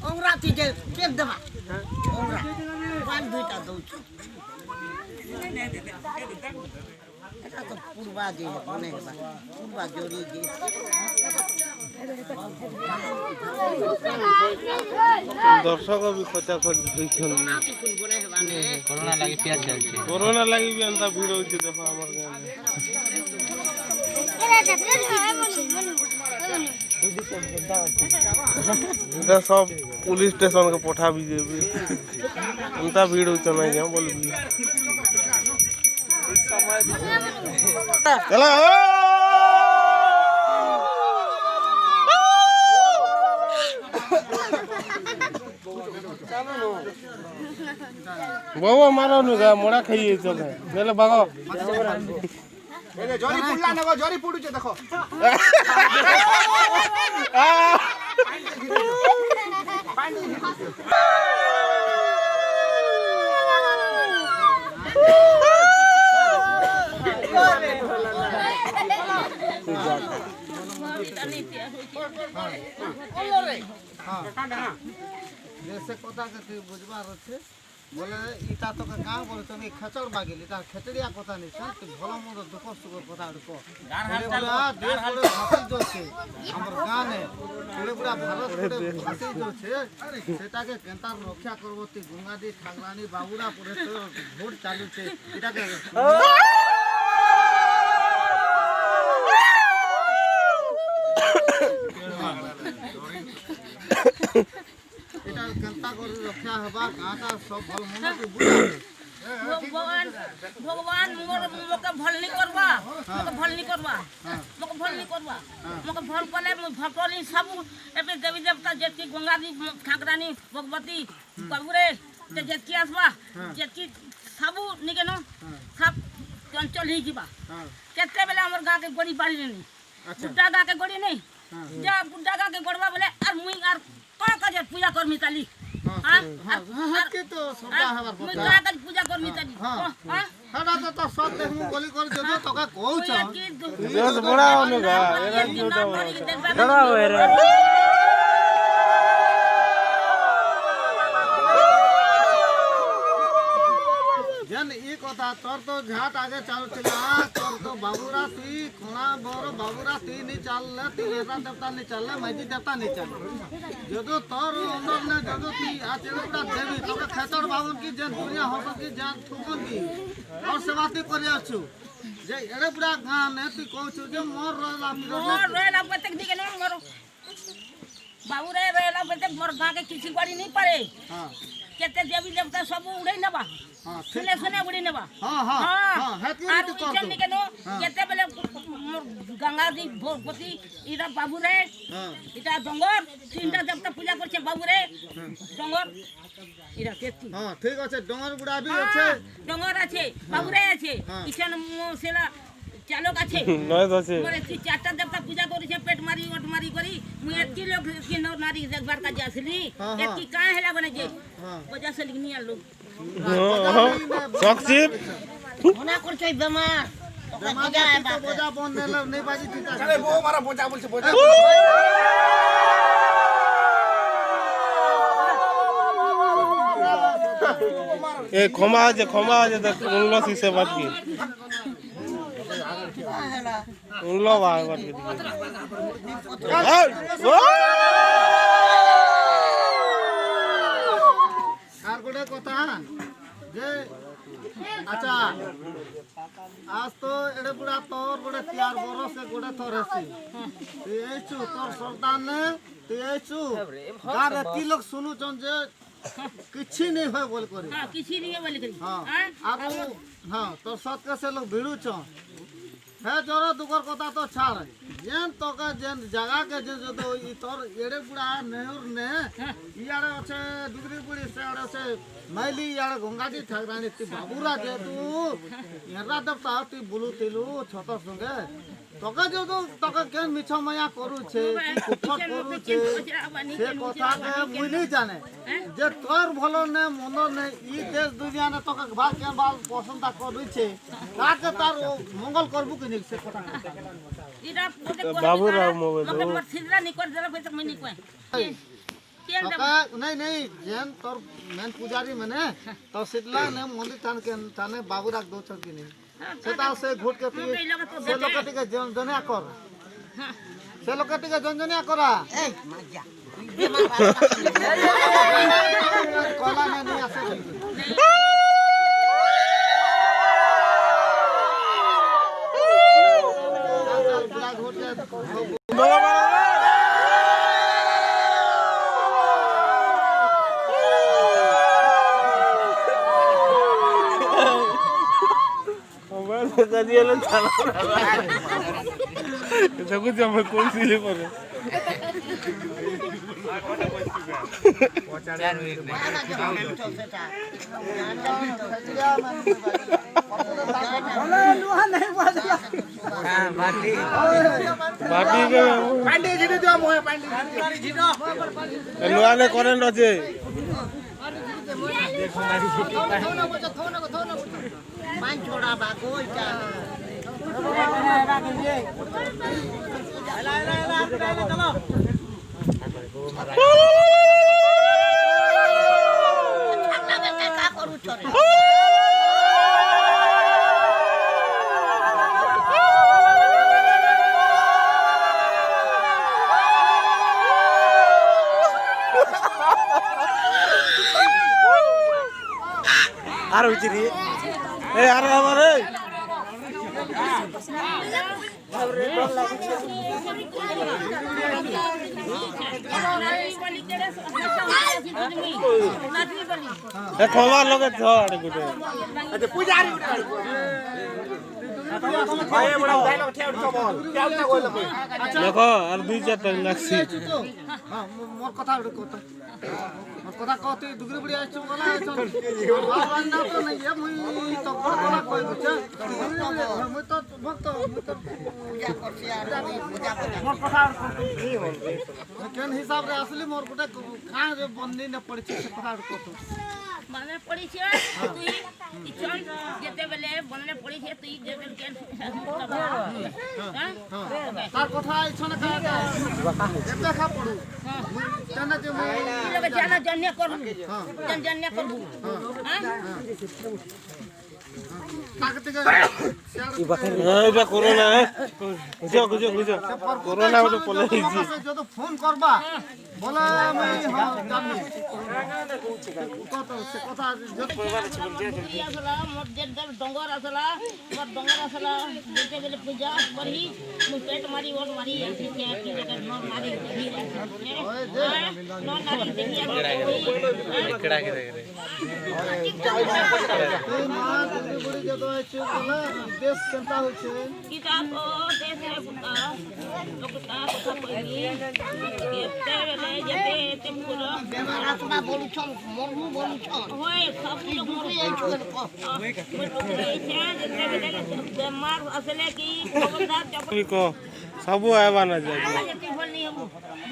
অংরাতি যে কেক দেবা অংরা পাঁচ দুইটা দৌছ এটা তো পূর্বা দিয়ে মনে হেবা পূর্বা জড়ি দিয়ে দর্শক भी खचा खच होइछन कोरोना लागि प्याज चलছে कोरोना लागि भी अंता भीड़ होइछ देखो हमर गांव में इधर सब पुलिस स्टेशन के पठा भी देबे अंता भीड़ होइछ नहीं क्या बोल भी चला बाबा मारो न गा मोड़ा खाइए चल चले भागो ए जरी पुल्ला नगो जरी पुडुचे देखो जैसे कथा के बुझबार আছে বলে ইটা তো গাঁ বলে তুমি খেচড় বাগিলি তার খেচড়িয়া কথা নেই তো ভালো মন্দ দুঃখ সুখ কথা কো দেশ বড় ভাষী যাচ্ছে আমার গানে পুরো পুরা ভারত বড় ভাষী যাচ্ছে সেটাকে কেনতার রক্ষা করব তি গঙ্গাদি ঠাকরানি বাবুরা পুরে ভোট চালুছে এটাকে এটা কেনতা করে রক্ষা হবা গাঁটা সব ভাল মনে কি भगवान मोके भल नहीं करवा मोके भल नहीं करवा मोके भल कले भक्तनी सब एबे देवी देवता जेती गंगादी ठाकरानी भगवती बाबूरे ते जेती आसबा जेती सब निकेनो सब चंचल ही जीवा केते बेले हमर गां के गड़ी बाड़ी नहीं बुड्ढा गां के गड़ी नहीं जा बुड्ढा गां के गड़वा बोले और मुई और का काजे पूजा करमी ताली हां के तो सदा हमार मुई का काजे पूजा करमी ताली हां हड़ा तो सब देखमु गली कर जदो तका कहू छ देश बड़ा होने गा एरा छोटा बड़ा हो रे जन ई कथा तोर तो झाट आगे चालू चला तोर तो बाबूरा ती कोना बोर बाबूरा ती नहीं चलले ती नेता देवता नहीं चलले मैजी देवता नहीं चलले जदो तोर अंदर ने जदो ती आचरणता देवी तो खेतड़ बाबन की जन दुनिया होतो की जान थुकन की और सेवाती करिया छु जे एरे पूरा गां ने ती कहू छु जे मोर रोला पतक दिके न मोर बाबू रे रोला पतक मोर गां के किसी बाड़ी नहीं पड़े हां केते देवी देवता सब उड़ै नबा हां सुने सुने उड़ी नबा हां हां हां हेती तो कर दो निके न केते बेले गंगा दी भगवती इरा बाबू रे हां इटा डंगर तीनटा देवता पूजा करछे बाबू रे डंगर इरा केती हां ठीक আছে ডঙ্গর গুড়া भी আছে डंगर আছে बाबू रे আছে ইছান সেলা চালক আছে নয় আছে মোরে কি চারটা দেবতা পূজা করিছে পেট মারি ওট মারি করি মুই এতি লোক কি নারী দেখবার কাজে আসলি এতি কায় হেলা বনে যে বজা সে লিখনি আলো सक्सिप মনা করছই বেমার बोझा बन नहीं बाजी ठीक अरे वो हमारा बोझा बोलছে बोझा ए खमा जे त उनलो से बात की उनलो बात की আর গোটে কথা যে আচ্ছা आज तो एड़े बुढ़ा तोर गोटे 4 बरस से गोटे थर हेसी तू एछु तोर सरदार ने तू एछु गार ती लोग सुनु चन जे किछि नहीं होय बोल करी हां किछि नहीं बोल करी हां अब हां तो सत के से लोग भिड़ू छ है जोरो दुकर कथा तो छाड़ जेन तो का जेन जगह के जे जो तो ई तोर एड़े बुढ़ा नेहुर ने इयाड़े আছে दुगरी बुढ़ी से आड़े আছে मैली इयाड़े गंगाजी ठाकरानी ती बाबूरा जे तू एरा दबता ती बुलुतिलु छोट संगे तका जो तो तका केन मिछ माया करू छे कुफट करू छे से कथा के मुई नहीं जाने जे तोर भलो ने मन ने ई देश दुनिया ने तका भाग के बाल पसंद करू छे का के तार मंगल करबू नहीं से पता इरा पोते बाबूराव मोबाइल मके पर सिद्धरा नहीं कर जरा पैसा मैं नहीं कोई केन दे नहीं नहीं जेन तोर मेन पुजारी मने तो सितला ने मंदिर थान के थाने बाबू राख दो छकी नहीं सेता से घुट के ती से लोकटी के जनजनिया कर से लोकटी के जनजनिया करा ए मजा कोला नहीं आसे Kadialan salah. Takut sampai kunci lepas. Bati ke? Pandi jitu tu amu ya pandi jitu. Luar le koren aje. पांच छोड़ा बाको इटा Aru ciri. Aru apa re? Khomar loge thod gute. Acha pujari gute. Aye bada uthai log thea uthi bol. Kya uthi koi log. देखो और 2-4 लाखसी हां मोर कथा कहता मोर कथा कहते दुगरी बुढ़िया आछो गला भगवान ना तो नहीं है मुई तो गला कोई बुझे मुई तो भक्त मुई तो पूजा करছি আর पूजा करता मोर कथा केन हिसाब रे असली मोर गुटे कहां रे बन्नी न पड़ी से कथा कहतो माने पड़ी छे तुई इचन जेते बेले बनले पड़ी छे तुई जेते केन हां तार कथा इछन का एते खा पड़ू जना जे मैं लगे जाना जन्य करबू जन्य करबू हां ताकत के এটা করোনা গুজো গুজো গুজো করোনা ওটা পলে দিছি जो फोन करबा बोला मैं हां जानी कत से कथा আসলা মোর যেতে ডঙ্গর আসলা মোর ডঙ্গর আসলা যেতে বেলে পূজা করি মুই পেট মারি ওর মারি আছে কে নর মারি নর মারি দেখি एकड़ा के रे এই মা দুগরি বুড়ি যে তো আছে বলা দেশ কেনতা হচ্ছে কিতাব ও দেশ রে পুতা লোকটা কথা কইলি যেতে বেলে যেতে তে পুরো বেমার আসলা বলছন মরমু বলছন হয় সব লোক মরে যাইছন যেতে বেলে বেমার আসলে কি খবরদার কি কো সবু আইবা না যাই যেতে বলনি হবু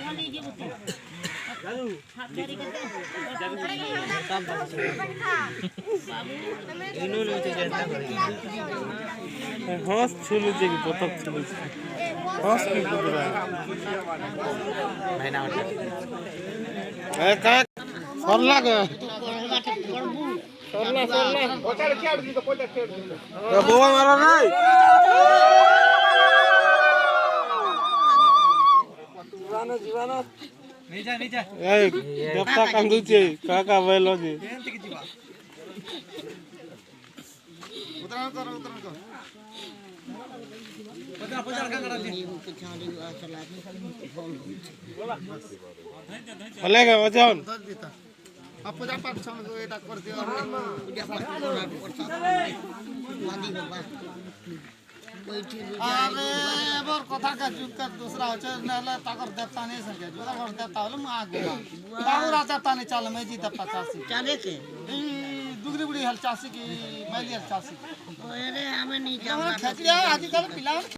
বলি জিবুতি হাত ধরি কে इनो लोचे जेता करे हंस छुलु जे की पतक छुलु हंस की गुदरा भाई ना उठा ए का सरला के Pochar thea uthi to pochar thea uthi. तो बोवा मारो रे जीवाना ए देवता कांदू छे काका वेलो जी उतरण कर भले के वचन दस देता अब पूजा पाठ छन एटा कर दियो पूजा पाठ अरे एबर कथा का जुग का दूसरा होचे नले ताकर देवता नहीं सके जुगा कर देवता होले मा आगो बाबू राजा ताने चल मैं जी देवता चासी चले के ई दुगरी बुड़ी हल चासी की मैली हल चासी अरे हमें नहीं खेतिया आजकल पिला